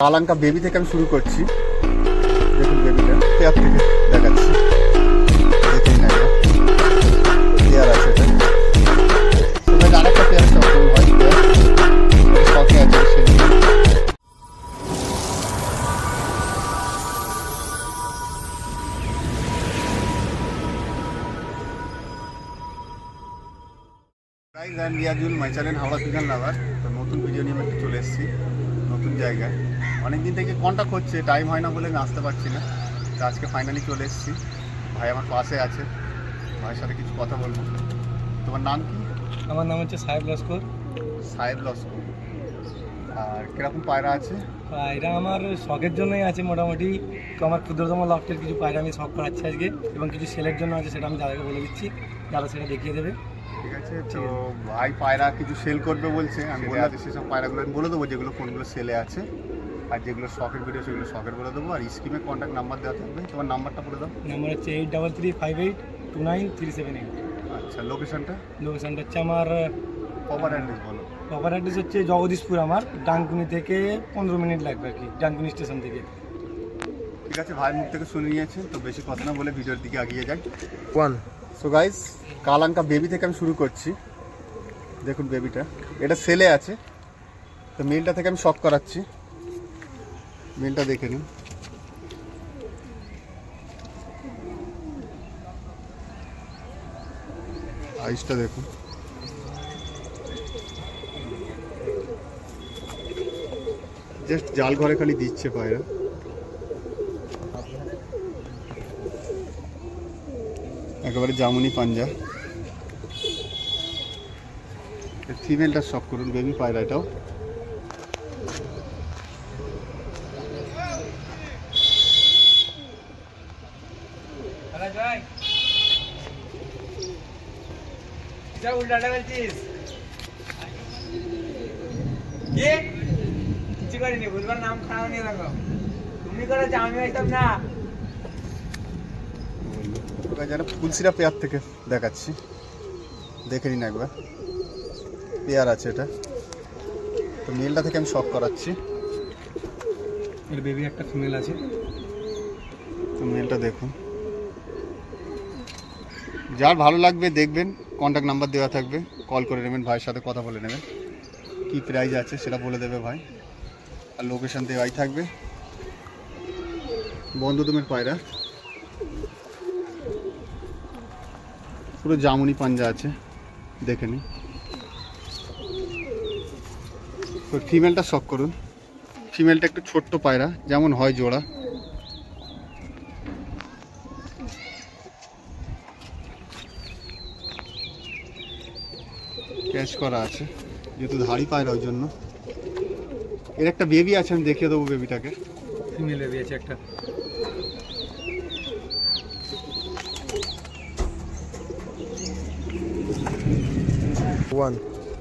কালাঙ্কা baby থেকে আমি শুরু করছি। দেখুন বেবিটা পেয়ার থেকে দেখাচ্ছি, দেখেই না পেয়ার আছে এটা। আরেকটা পেয়ার হয় শখে আছে সে। Guys, I am Riyazul, my channel Howrah pigeon lover. তো নতুন ভিডিও নিয়ে আমি চলে এসেছি নতুন জায়গায়। অনেকদিন থেকে কন্ট্যাক্ট হচ্ছে, টাইম হয় না বলে আমি আসতে পারছি না। তো আজকে ফাইনালি চলে এসেছি। ভাই আমার পাশে আছে, ভাইয়ের সাথে কিছু কথা বলবো। তোমার নাম কি? আমার নাম হচ্ছে সাহেব লস্কর। সাহেব লস্কর। আর কিরকম পায়রা আছে? পায়রা আমার শখের জন্যই আছে মোটামুটি। তো আমার ক্ষুদ্রতম লফটের কিছু পায়রা আমি শখ করাচ্ছি আজকে, এবং কিছু সেলের জন্য আছে, সেটা আমি দাদাকে বলে দিচ্ছি, দাদা সেটা দেখিয়ে দেবে। ঠিক আছে। তো ভাই পায়রা কিছু সেল করবে বলছে, আমি বলে দিচ্ছি সেসব পায়রাগুলো আমি বলে দেবো যেগুলো কোনগুলো সেলে আছে, আর যেগুলো শখের ভিডিও সেগুলো শখের বলে দেবো। আর স্ক্রিনে কন্ট্যাক্ট নাম্বার দেওয়া থাকবে, তোমার নাম্বারটা বলে দাও। নাম্বার হচ্ছে 8335829378। আচ্ছা, লোকেশনটা? লোকেশনটা হচ্ছে আমার প্রপার অ্যাড্রেস বলো। প্রপার অ্যাড্রেস হচ্ছে জগদীশপুর, আমার ডানকুনি থেকে 15 মিনিট লাগবে আর কি, ডানকুনি স্টেশন থেকে। ঠিক আছে, ভাইয়ের মুখ থেকে শুনে নিয়েছেন, তো বেশি কথা না বলে ভিডিওর দিকে এগিয়ে যাই। সো গাইস, কালাঙ্কা বেবি থেকে আমি শুরু করছি। দেখুন বেবিটা, এটা সেলে আছে। তো মেলটা থেকে আমি শক করাচ্ছি, মেলটা দেখে নিন। আইসটা দেখুন, জাস্ট জাল ঘরে খালি দিচ্ছে পায়রা। একেবারে জামুনি পাঞ্জা। ফিমেলটা শখ করুন, বেবি পায়রা এটাও। কিছু করিনি, বুঝবার নাম খারাপ নিয়ে রাখো। তুমি করেছো, আমি হইতাম না। যারা ফুলসিরা পেয়ার থেকে দেখাচ্ছি, দেখে নিন একবার। পেয়ার আছে এটা। তো মেলটা থেকে আমি শক করাচ্ছি। এর বেবি একটা ফিমেল আছে। তো মেলটা দেখুন, যার ভালো লাগবে দেখবেন, কন্ট্যাক্ট নাম্বার দেওয়া থাকবে, কল করে নেবেন, ভাইয়ের সাথে কথা বলে নেবেন, কী প্রাইস আছে সেটা বলে দেবে ভাই। আর লোকেশান দেওয়াই থাকবে। বন্ধুদমের পায়রা, পুরো জামুনি পাঞ্জা আছে, দেখে নিন। তো ফিমেলটা শখ করুন। ফিমেলটা একটু ছোট্ট পায়রা, যেমন হয় জোড়া। ক্যাচ করা আছে, যেহেতু ধাড়ি পায়রা ওই জন্য। এর একটা বেবি আছে, আমি দেখিয়ে দেবো বেবিটাকে। ফিমেল বেবি আছে একটা।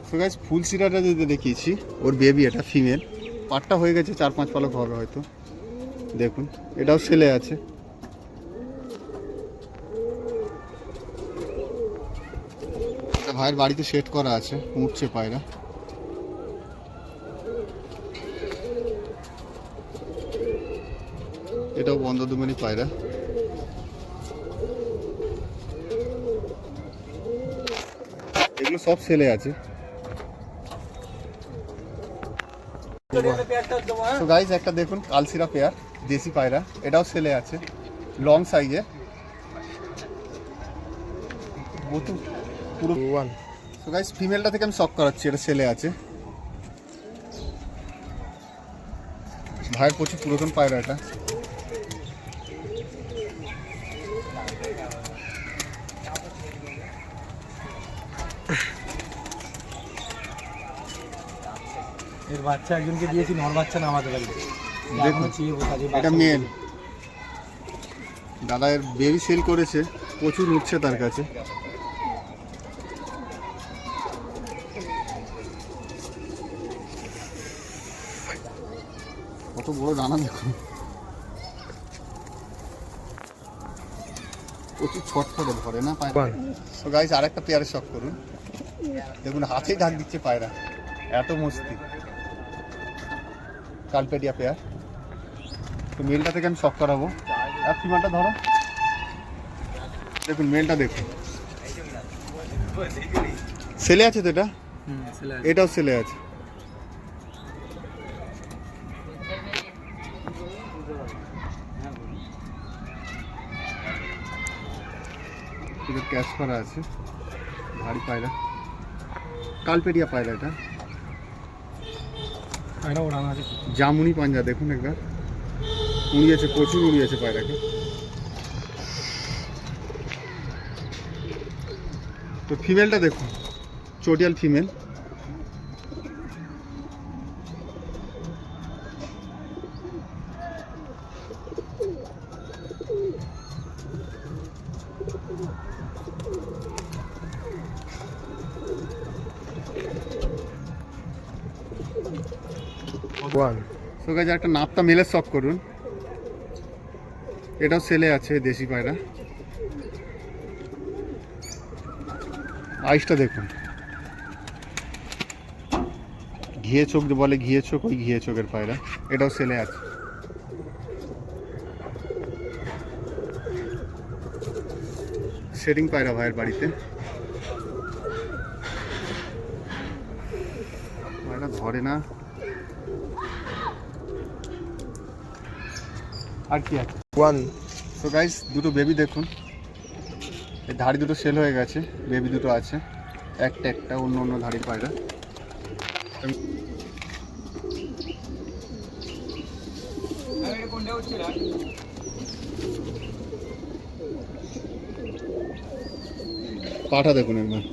তো গাইস, ফুল সিরাটা যদি দেখিয়েছি, ওর বেবি এটা ফিমেল। পাটটা হয়ে গেছে 4-5 পালক হবে হয়তো। দেখুন এটাও সেলে আছে। ভাইয়ের বাড়িতে সেট করা আছে, উঠছে পায়রা। এটাও বন্ধদুমেরই পায়রা। এগুলো সব সেলে আছে। তো গাইস, একটা দেখুন কালসিরা পেয়ার, দেশি পায়রা, এটাও সেলে আছে, লং সাইজে পুরো। তো গাইস, ফিমেলটা থেকে আমি শক করাচ্ছি, এটা সেলে আছে। ভাইয়ের প্রচুর পুরাতন পায়রা এটা। এর বাচ্চা একজনকে দিয়েছি, নর বাচ্চা না আমাদের বাড়িতে। দেখুন এটা মেল। দাদা এর বেবি সেল করেছে, প্রচুর উঠছে তার কাছে। কত বড় ডানা দেখুন, প্রচুর ছটফটে ধরে না পায়রা। তো গাইস, আরেকটা পেয়ারের শখ করুন। দেখুন হাতেই ডাক দিচ্ছে পায়রা, এত মস্তি। কালপেডিয়া পেয়ার। তো মেলটা থেকে আমি শক করাবো। আর ফিমেলটা ধরো, দেখুন মেলটা দেখুন, ছেলে আছে তো, এটাও ছেলে আছে। এটা ক্যাশ করা আছে, ভারী পায়রা, কালপেডিয়া পায়রা। এটা জামুনি পাঞ্জা দেখুন একবার, উড়িয়েছে, প্রচুর উড়িয়েছে পায়রাকে। তো ফিমেলটা দেখুন, চটিয়াল ফিমেল। তো গাইজ একটা নাপটা মেলে শক করুন, এটাও ছেলে আছে, দেশি পায়রা। আইসটা দেখুন, ঘিয়ে চোখ বলে, ঘিয়ে চোখ, ওই ঘিয়ে চোখের পায়রা। এটাও ছেলে আছে। শেডিং পায়রা ভাইয়ের বাড়িতে। পায়রা ধরে না। আর কি আছে? তো গাইস দুটো বেবি দেখুন, এই ধাড়ি দুটো সেল হয়ে গেছে, বেবি দুটো আছে, একটা অন্য অন্য ধাড়ির পায়রা। পাঠা দেখুন একবার,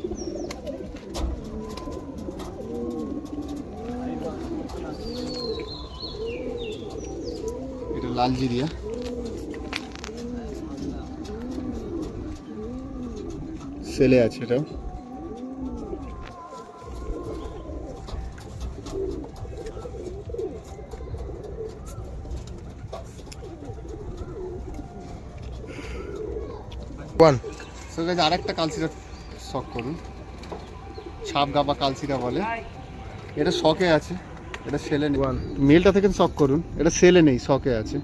এটা লাল জিরিয়া। ছেলে আছে এটাও। আরেকটা কালসিরা শখ করুন, ছাপ গাবা কালসিরা বলে। এটা শখে আছে, এটা সেলে নেই। মেলটা থেকে শখ করুন, এটা সেলে নেই, শখে আছে।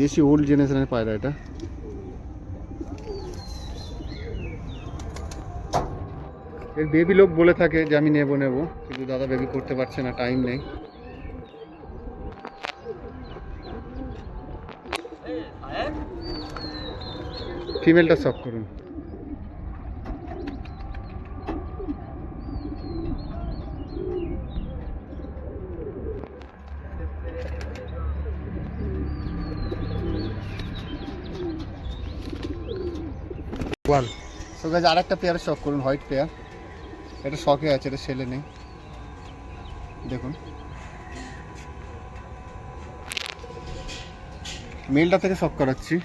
দেশি ওল্ড জেনারেশনের পায়রা এটা। এর বেবি লোক বলে থাকে যে আমি নেব, কিন্তু দাদা বেবি করতে পারছে না, টাইম নেই। ফিমেলটা শক করুন। তো গাইজ আরেকটা পেয়ার শক করুন, হোয়াইট পেয়ার। এটা শখে আছে, এটা সেলে নেই। দেখুন মেলটা থেকে শক করাচ্ছি।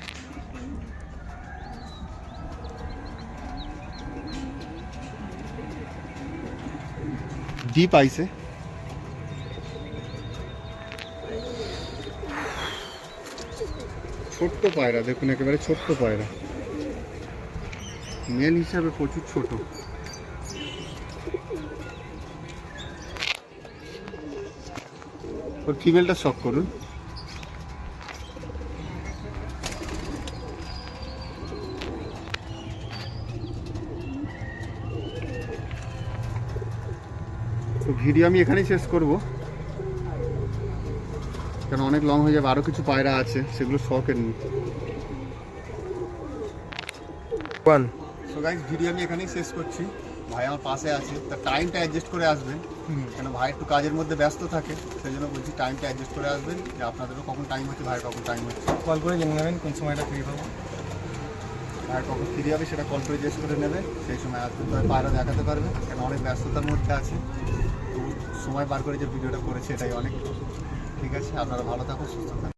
ডিপ আইসে, ছোট্ট পায়রা দেখুন, একেবারে ছোট্ট পায়রা, মেল হিসাবে প্রচুর ছোট। ওর ফিমেলটা শক করুন। তো ভিডিও আমি এখানেই শেষ করব, কারণ অনেক লং হয়ে যাবে। আরও কিছু পায়রা আছে, সেগুলো শখের নি। সো গাইস ভিডিও আমি এখানেই শেষ করছি। ভাই আমার পাশে আছে, তার টাইমটা অ্যাডজাস্ট করে আসবেন, কেন ভাই একটু কাজের মধ্যে ব্যস্ত থাকে, সেই জন্য বলছি টাইমটা অ্যাডজাস্ট করে আসবেন, যে আপনাদেরও কখন টাইম হচ্ছে, ভাইয়ের কখন টাইম হচ্ছে। কল করে জেনে নেবেন কোন সময়টা ফ্রি পাবো, ভাইয়ের কখন ফ্রি হবে সেটা কল করে জিজ্ঞেস করে নেবে, সেই সময় আসবেন, তো পায়রা দেখাতে পারবে, কেন অনেক ব্যস্ততার মধ্যে আছে। তো সময় বার করে যে ভিডিওটা করেছে এটাই অনেক। ঠিক আছে, আপনারা ভালো থাকুন, সুস্থ থাকুন।